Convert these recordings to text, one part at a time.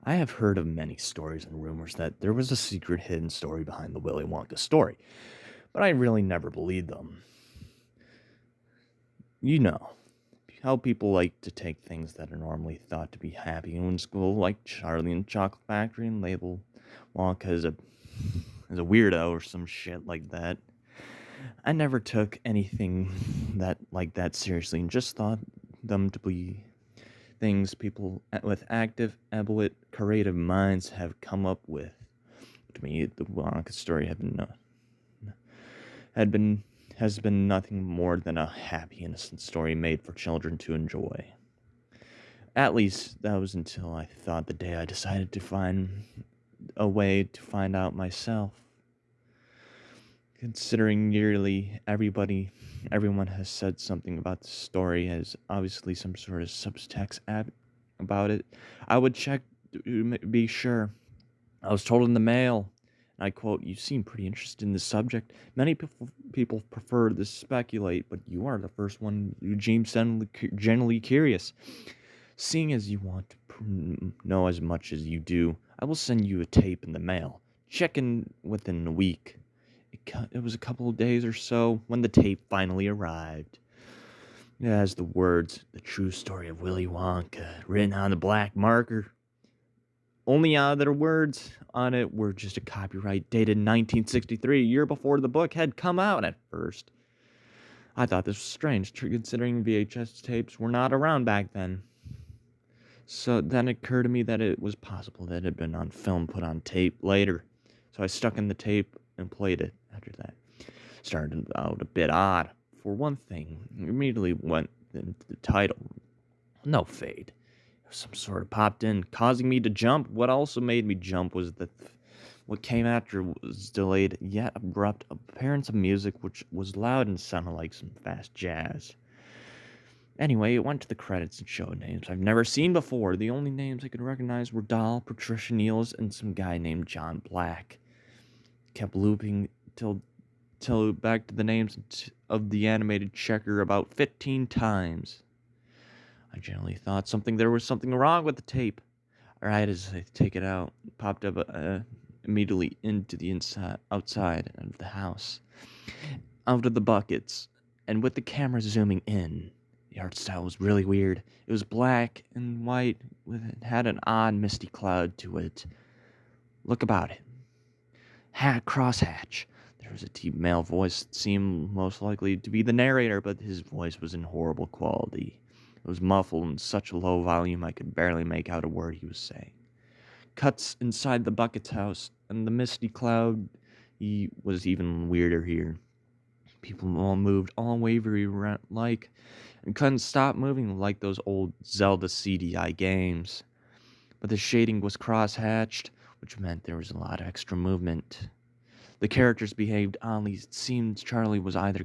I have heard of many stories and rumors that there was a secret hidden story behind the Willy Wonka story, but I really never believed them. You know, how people like to take things that are normally thought to be happy in school, like Charlie and the Chocolate Factory, and label Wonka as a weirdo or some shit like that. I never took anything that seriously and just thought them to be things people with active, able, creative minds have come up with. To me, the Wonka story had been has been nothing more than a happy, innocent story made for children to enjoy. At least that was until I thought the day I decided to find a way to find out myself. Considering yearly everyone has said something about the story, has obviously some sort of subtext about it. I would check to be sure. I was told in the mail, and I quote, "You seem pretty interested in the subject. Many people prefer to speculate, but you are the first one who seems generally curious. Seeing as you want to know as much as you do, I will send you a tape in the mail. Check in within a week." It was a couple of days or so when the tape finally arrived. It has the words, "The True Story of Willy Wonka," written on the black marker. Only other words on it were just a copyright dated 1963, a year before the book had come out at first. I thought this was strange, considering VHS tapes were not around back then. So then it occurred to me that it was possible that it had been on film put on tape later. So I stuck in the tape and played it after that. Started out a bit odd. For one thing, immediately went into the title. No fade. Some sort of popped in, causing me to jump. What also made me jump was that what came after was delayed yet abrupt appearance of music, which was loud and sounded like some fast jazz. Anyway, it went to the credits and showed names I've never seen before. The only names I could recognize were Doll, Patricia Neals, and some guy named John Black. Kept looping till back to the names of the animated checker about 15 times. I generally thought there was something wrong with the tape. Right as I take it out, it popped up immediately into the outside of the house, out of the buckets, and with the camera zooming in. The art style was really weird. It was black and white, it had an odd misty cloud to it. Look about it. Crosshatch. There was a deep male voice that seemed most likely to be the narrator, but his voice was in horrible quality. It was muffled in such a low volume I could barely make out a word he was saying. Cuts inside the bucket's house, and the misty cloud he was even weirder here. People all moved, all wavery like, and couldn't stop moving like those old Zelda CDI games. But the shading was cross-hatched, which meant there was a lot of extra movement. The characters behaved oddly. It seemed Charlie was either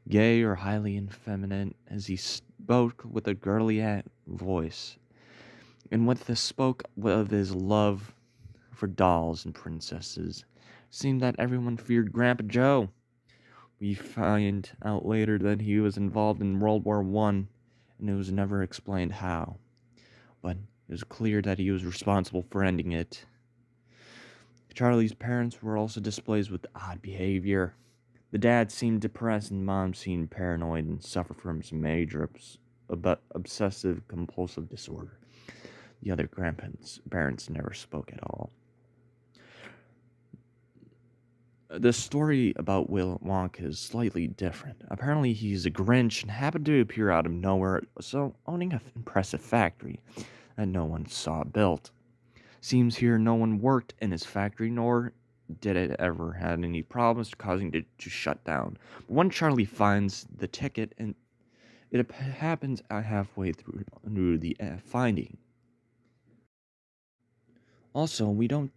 gay or highly effeminate, as he spoke with a girly voice, and with the spoke of his love for dolls and princesses. It seemed that everyone feared Grandpa Joe. We find out later that he was involved in World War I, and it was never explained how. But it was clear that he was responsible for ending it. Charlie's parents were also displayed with odd behavior. The dad seemed depressed and mom seemed paranoid and suffered from some major obsessive compulsive disorder. The other grandparents never spoke at all. The story about Willy Wonka is slightly different. Apparently he's a Grinch and happened to appear out of nowhere, so owning an impressive factory that no one saw built. Seems here no one worked in his factory, nor did it ever had any problems causing it to shut down. But when Charlie finds the ticket, and it happens halfway through the finding. Also, we don't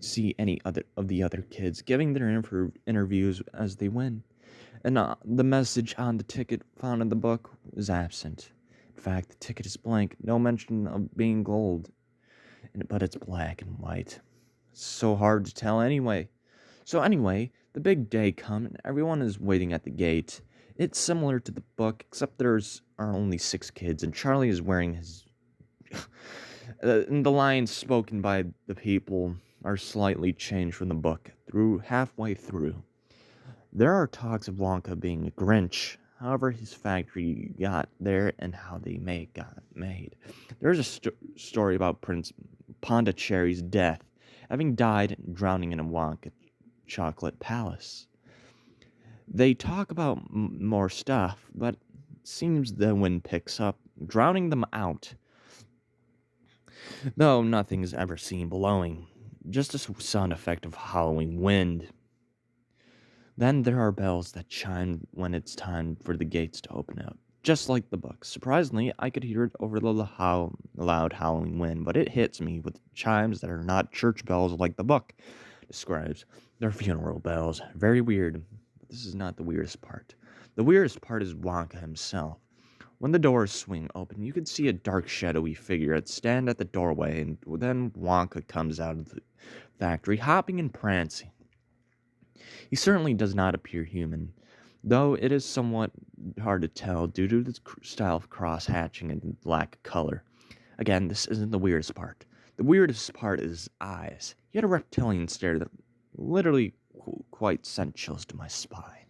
see any other of the other kids giving their interviews as they win, and the message on the ticket found in the book is absent. In fact, the ticket is blank, no mention of being gold, but it's black and white. It's so hard to tell anyway. So anyway, the big day comes and everyone is waiting at the gate. It's similar to the book, except are only 6 kids, and Charlie is wearing his And the lines spoken by the people are slightly changed from the book through halfway through. There are talks of Wonka being a Grinch, however his factory got there and how they got made. There's a story about Prince Pondicherry's death, having died drowning in a Wonka chocolate palace. They talk about more stuff, but it seems the wind picks up, drowning them out. Though nothing is ever seen blowing, just a sound effect of howling wind. Then there are bells that chime when it's time for the gates to open up, just like the book. Surprisingly, I could hear it over the loud howling wind, but it hits me with chimes that are not church bells like the book describes. They're funeral bells. Very weird. But this is not the weirdest part. The weirdest part is Wonka himself. When the doors swing open, you can see a dark, shadowy figure stand at the doorway, and then Wonka comes out of the factory, hopping and prancing. He certainly does not appear human, though it is somewhat hard to tell due to the style of cross-hatching and lack of color. Again, this isn't the weirdest part. The weirdest part is his eyes. He had a reptilian stare that literally quite sent chills to my spine.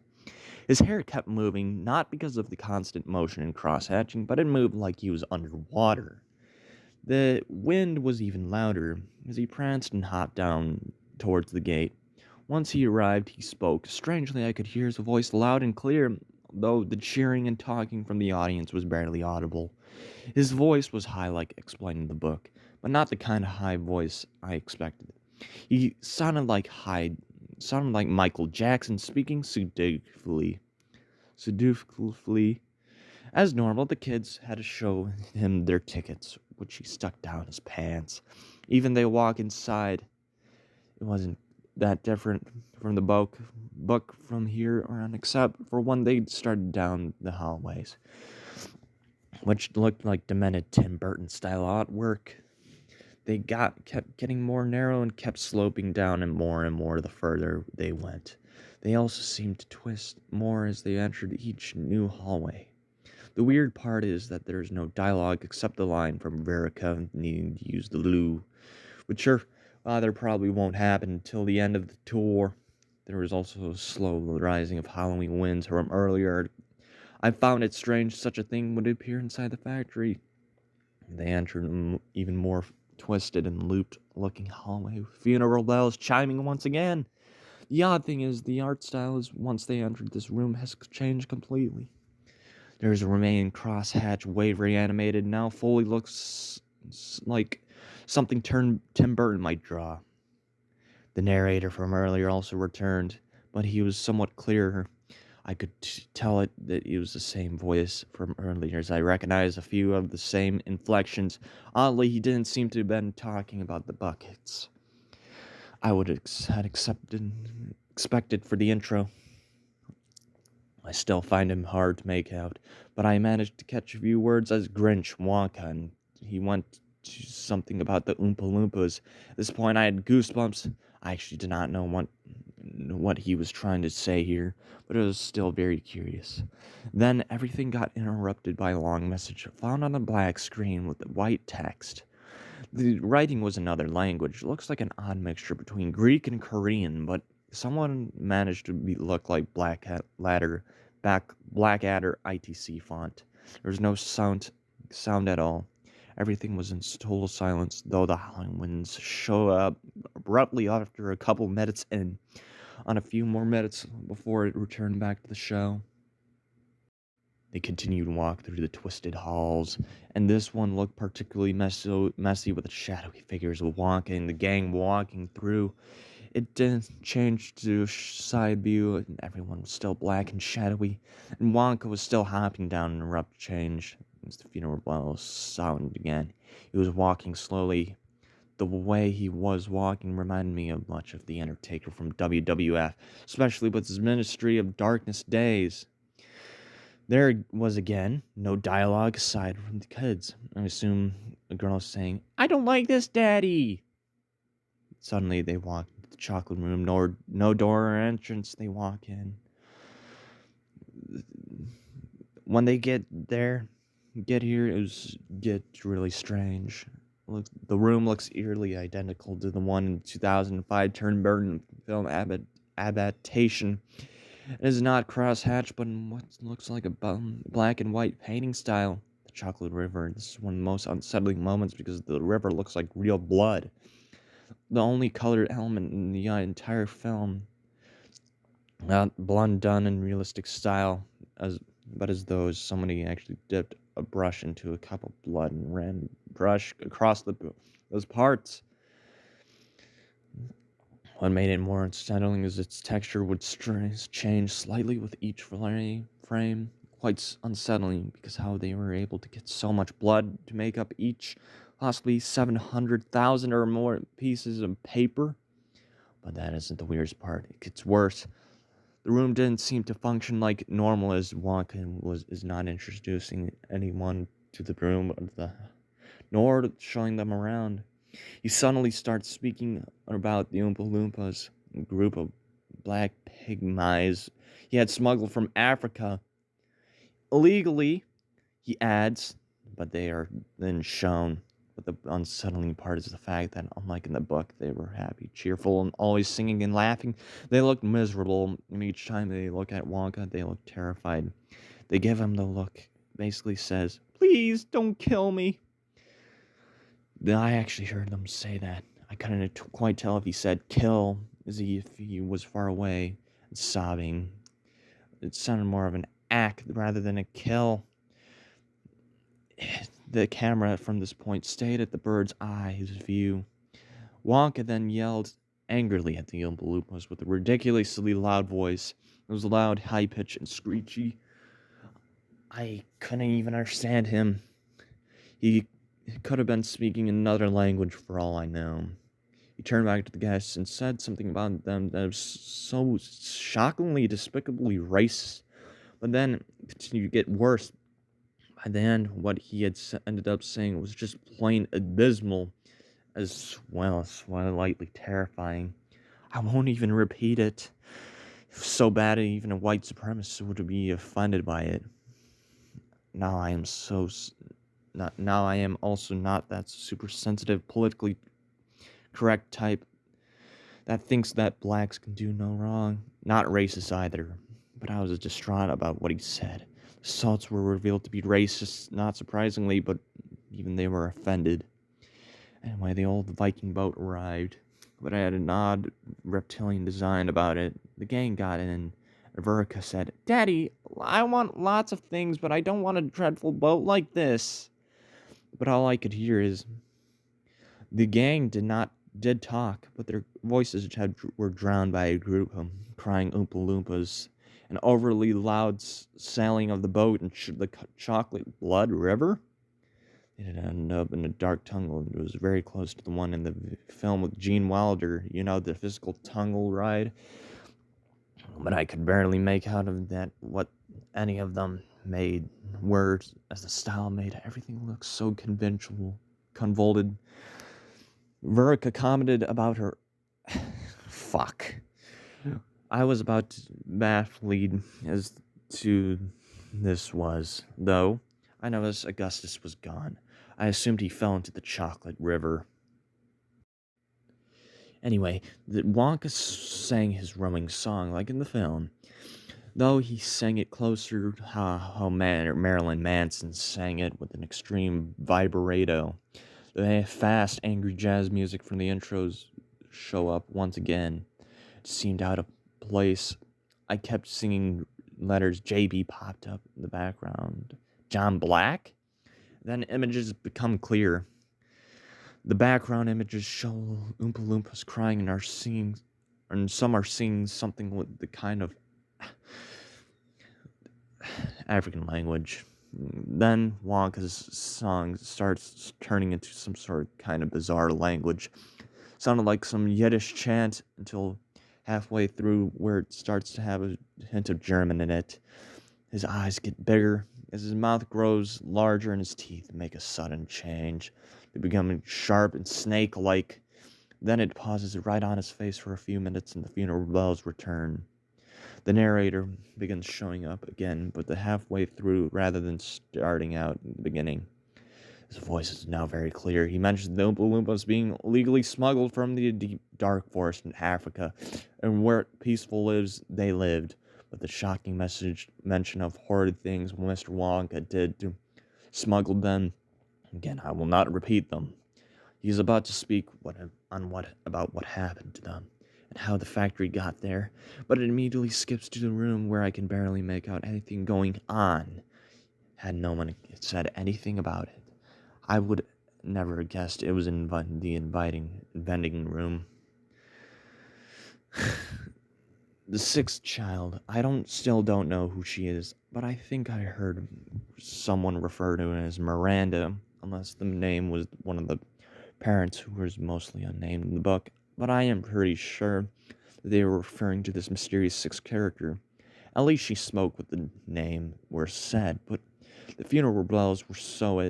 His hair kept moving, not because of the constant motion and cross-hatching, but it moved like he was underwater. The wind was even louder as he pranced and hopped down towards the gate. Once he arrived, he spoke. Strangely, I could hear his voice loud and clear, though the cheering and talking from the audience was barely audible. His voice was high like explaining the book, but not the kind of high voice I expected. He sounded like Michael Jackson speaking seductively. As normal, the kids had to show him their tickets, which he stuck down his pants. Even they walk inside. It wasn't that different from the book from here on, except for when they started down the hallways, which looked like demented Tim Burton style artwork. They kept getting more narrow and kept sloping down and more the further they went. They also seemed to twist more as they entered each new hallway. The weird part is that there is no dialogue except the line from Verica needing to use the loo, which there probably won't happen until the end of the tour. There was also a slow rising of howling winds from earlier. I found it strange such a thing would appear inside the factory. They entered even more twisted and looped-looking hallway with funeral bells chiming once again. The odd thing is, the art style once they entered this room has changed completely. There is a remaining crosshatch, wavery animated, now fully looks like something Tim Burton might draw. The narrator from earlier also returned, but he was somewhat clearer. I could tell that it was the same voice from earlier, as I recognized a few of the same inflections. Oddly, he didn't seem to have been talking about the buckets I would had expected for the intro. I still find him hard to make out, but I managed to catch a few words as Grinch, Wonka, and he went to something about the Oompa Loompas. At this point, I had goosebumps. I actually did not know what he was trying to say here, but I was still very curious. Then everything got interrupted by a long message found on a black screen with white text. The writing was another language. It looks like an odd mixture between Greek and Korean, but someone managed to look like Blackadder ITC font. There was no sound at all. Everything was in total silence, though the howling winds show up abruptly after a couple minutes and on a few more minutes before it returned back to the show. They continued to walk through the twisted halls, and this one looked particularly messy with the shadowy figures of Wonka and the gang walking through. It didn't change to side view, and everyone was still black and shadowy, and Wonka was still hopping down an abrupt change as the funeral bells sounded again. He was walking slowly. The way he was walking reminded me of much of The Undertaker from WWF, especially with his Ministry of Darkness days. There was again no dialogue aside from the kids. I assume a girl is saying, "I don't like this, Daddy." Suddenly they walk into the chocolate room. No door or entrance. They walk in. When they get there, Get here, get really strange. Look, the room looks eerily identical to the one in 2005 Tim Burton film adaptation. It is not cross-hatched, but in what looks like a black and white painting style. The Chocolate River. This is one of the most unsettling moments because the river looks like real blood. The only colored element in the entire film. Not blonde done in realistic style, but as though somebody actually dipped a brush into a cup of blood and ran brush across those parts. What made it more unsettling is its texture would change slightly with each frame. Quite unsettling because how they were able to get so much blood to make up each possibly 700,000 or more pieces of paper. But that isn't the weirdest part. It gets worse. The room didn't seem to function like normal as Wonka is not introducing anyone to the room nor showing them around. He suddenly starts speaking about the Oompa Loompas, a group of black pygmies he had smuggled from Africa. Illegally, he adds, but they are then shown. But the unsettling part is the fact that, unlike in the book, they were happy, cheerful, and always singing and laughing. They look miserable, and each time they look at Wonka, they look terrified. They give him the look, basically says, "Please don't kill me." I actually heard them say that. I couldn't quite tell if he said kill, if he was far away and sobbing. It sounded more of an act rather than a kill. The camera from this point stayed at the bird's eye's view. Wonka then yelled angrily at the Oompa Loompas with a ridiculously loud voice. It was loud, high-pitched, and screechy. I couldn't even understand him. He could have been speaking another language for all I know. He turned back to the guests and said something about them that was so shockingly, despicably racist. But then it continued to get worse. By the end, what he had ended up saying was just plain abysmal, as well as slightly terrifying. I won't even repeat it. It was so bad even a white supremacist would be offended by it. Now I am now I am also not that super sensitive, politically correct type that thinks that blacks can do no wrong. Not racist either, but I was distraught about what he said. The salts were revealed to be racist, not surprisingly, but even they were offended. Anyway, the old Viking boat arrived, but it had an odd reptilian design about it. The gang got in. Verka said, "Daddy, I want lots of things, but I don't want a dreadful boat like this." But all I could hear is the gang did talk, but their voices were drowned by a group of crying Oompa Loompas, an overly loud sailing of the boat and the chocolate blood river. It had ended up in a dark tunnel, and it was very close to the one in the film with Gene Wilder, the physical tunnel ride. But I could barely make out of that what any of them made words, as the style made everything look so convoluted. Verka commented about her... Fuck. I was about to baffled as to this was, though. I noticed Augustus was gone. I assumed he fell into the chocolate river. Anyway, the Wonka sang his rowing song like in the film, though he sang it closer to how Marilyn Manson sang it with an extreme vibrato. The fast, angry jazz music from the intros show up once again. It seemed out of place. I kept singing letters. JB popped up in the background. John Black? Then images become clear. The background images show Oompa Loompas crying and some are singing something with the kind of African language. Then Wonka's song starts turning into some sort of kind of bizarre language. Sounded like some Yiddish chant until halfway through where it starts to have a hint of German in it. His eyes get bigger as his mouth grows larger and his teeth make a sudden change. They become sharp and snake-like. Then it pauses right on his face for a few minutes and the funeral bells return. The narrator begins showing up again, but the halfway through rather than starting out in the beginning. His voice is now very clear. He mentions the Oompa Loompas being illegally smuggled from the deep, dark forest in Africa, and where peaceful lives they lived. But the shocking mention of horrid things Mr. Wonka did to smuggle them. Again, I will not repeat them. He is about to speak about what happened to them and how the factory got there, but it immediately skips to the room where I can barely make out anything going on. Had no one said anything about it, I would never have guessed it was in the inventing room. The sixth child, still don't know who she is, but I think I heard someone refer to it as Miranda, unless the name was one of the parents who was mostly unnamed in the book, but I am pretty sure they were referring to this mysterious sixth character. At least she spoke what the name were said, but the funeral bells were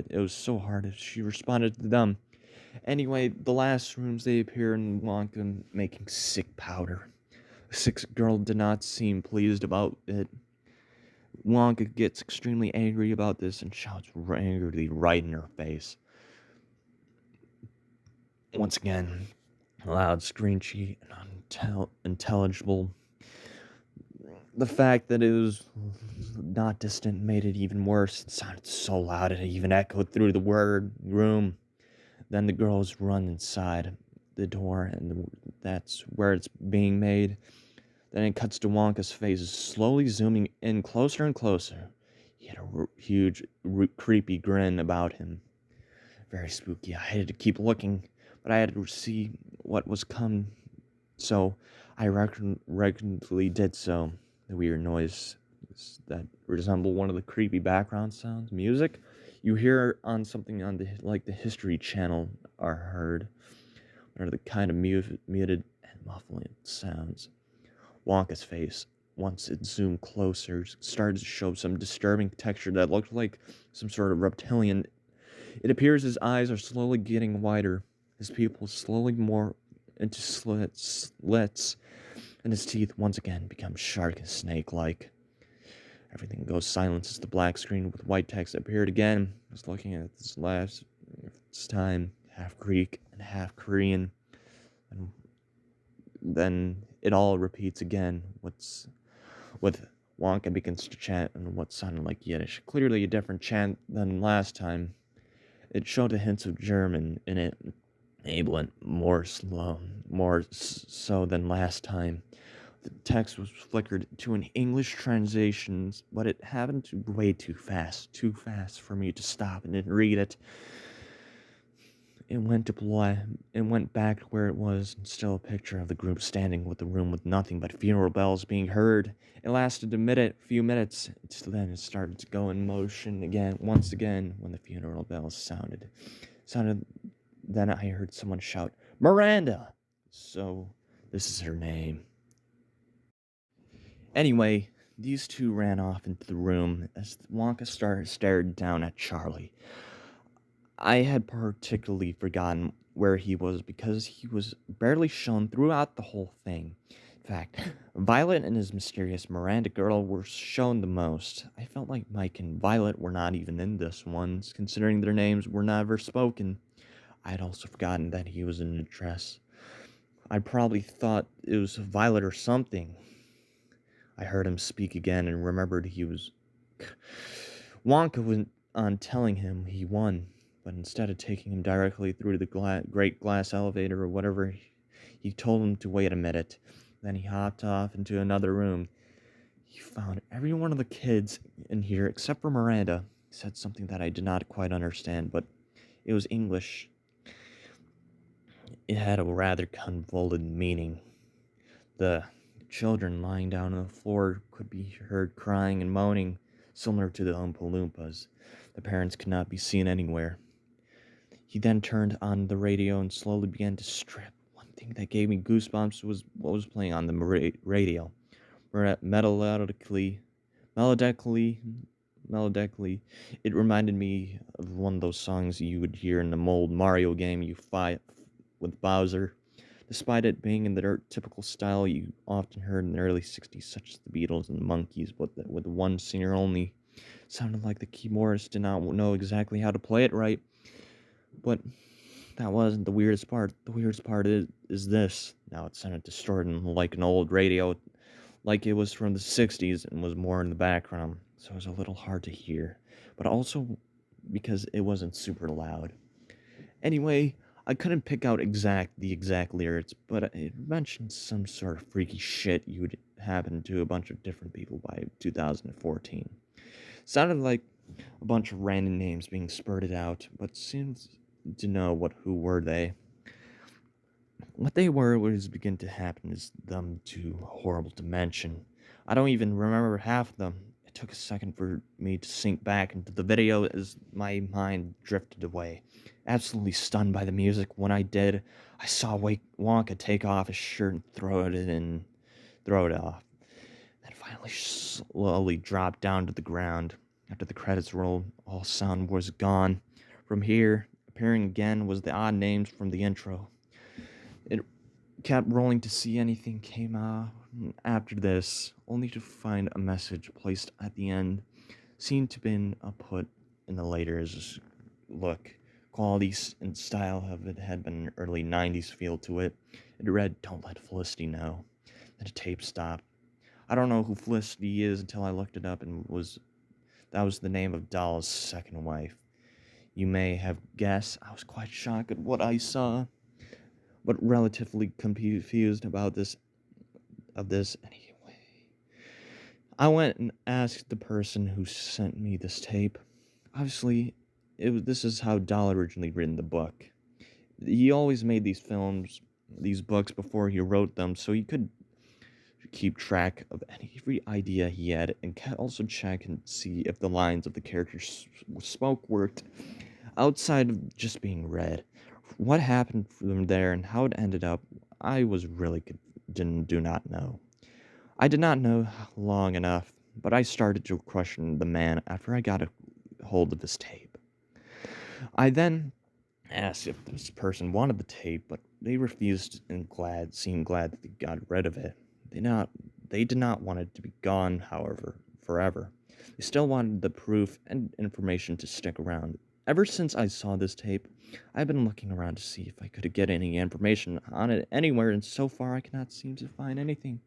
it was so hard as she responded to them. Anyway, the last rooms they appear in Wonka making sick powder. The sixth girl did not seem pleased about it. Wonka gets extremely angry about this and shouts angrily right in her face. Once again, loud, screechy, and unintelligible. The fact that it was not distant made it even worse. It sounded so loud it even echoed through the room. Then the girls run inside the door, and that's where it's being made. Then it cuts to Wonka's face, slowly zooming in closer and closer. He had a huge, creepy grin about him. Very spooky. I hated to keep looking, but I had to see what was come, so I regularly did so. The weird noise that resemble one of the creepy background sounds, music you hear on something on the History Channel are heard, are the kind of muted and muffling sounds. Wonka's face, once it zoomed closer, started to show some disturbing texture that looked like some sort of reptilian. It appears his eyes are slowly getting wider, his pupils slowly more into slits, and his teeth once again become sharp and snake-like. Everything goes silent as the black screen with white text appeared again. I was looking at this time, half Greek and half Korean, and then it all repeats again. With Wonka begins to chant in what sounded like Yiddish, clearly a different chant than last time. It showed the hints of German in it, Abel more so than last time. The text was flickered to an English translation, but it happened way too fast for me to stop and read it. It went back to where it was, and still a picture of the group standing with the room with nothing but funeral bells being heard. It lasted a few minutes, then it started to go in motion once again, when the funeral bells sounded. Then I heard someone shout, "Miranda!" So, this is her name. Anyway, these two ran off into the room as Wonka stared down at Charlie. I had particularly forgotten where he was because he was barely shown throughout the whole thing. In fact, Violet and his mysterious Miranda girl were shown the most. I felt like Mike and Violet were not even in this one, considering their names were never spoken. I had also forgotten that he was in a dress. I probably thought it was Violet or something. I heard him speak again and remembered he was... Wonka went on telling him he won, but instead of taking him directly through the great glass elevator or whatever, he told him to wait a minute. Then he hopped off into another room. He found every one of the kids in here except for Miranda. He said something that I did not quite understand, but it was English. It had a rather convoluted meaning. The children lying down on the floor could be heard crying and moaning, similar to the Oompa Loompas. The parents could not be seen anywhere. He then turned on the radio and slowly began to strip. One thing that gave me goosebumps was what was playing on the radio. Melodically, it reminded me of one of those songs you would hear in the old Mario game you fight with Bowser. despite it being in their typical style you often heard in the early 60s, such as the Beatles and the Monkees, but with one singer only. Sounded like the keyboardist did not know exactly how to play it right, but that wasn't the weirdest part. The weirdest part is this. Now it sounded distorted like an old radio, like it was from the 60s and was more in the background, so it was a little hard to hear, but also because it wasn't super loud. Anyway, I couldn't pick out the exact lyrics, but it mentioned some sort of freaky shit you would happen to a bunch of different people by 2014. Sounded like a bunch of random names being spurted out, but seems to know who were they. What they were was begin to happen is them too horrible to mention. I don't even remember half of them. It took a second for me to sink back into the video as my mind drifted away. Absolutely stunned by the music. When I did, I saw Wonka take off his shirt and throw it off. Then finally slowly dropped down to the ground. After the credits rolled, all sound was gone. From here, appearing again was the odd names from the intro. It kept rolling to see anything came out after this, only to find a message placed at the end. Seemed to have been put in the later as look. Quality and style of it had been an early 90s feel to it. It read, "Don't let Felicity know." Then the tape stopped. I don't know who Felicity is until I looked it up and that was the name of Doll's second wife. You may have guessed I was quite shocked at what I saw, but relatively confused about this anyway. I went and asked the person who sent me this tape. Obviously, this is how Dahl originally written the book. He always made these books before he wrote them, so he could keep track of every idea he had and also check and see if the lines of the characters spoke worked outside of just being read. What happened from there and how it ended up, I was really do not know. I did not know long enough, but I started to question the man after I got a hold of his tape. I then asked if this person wanted the tape, but they refused and seemed glad that they got rid of it. They did not want it to be gone, however, forever. They still wanted the proof and information to stick around. Ever since I saw this tape, I've been looking around to see if I could get any information on it anywhere, and so far I cannot seem to find anything.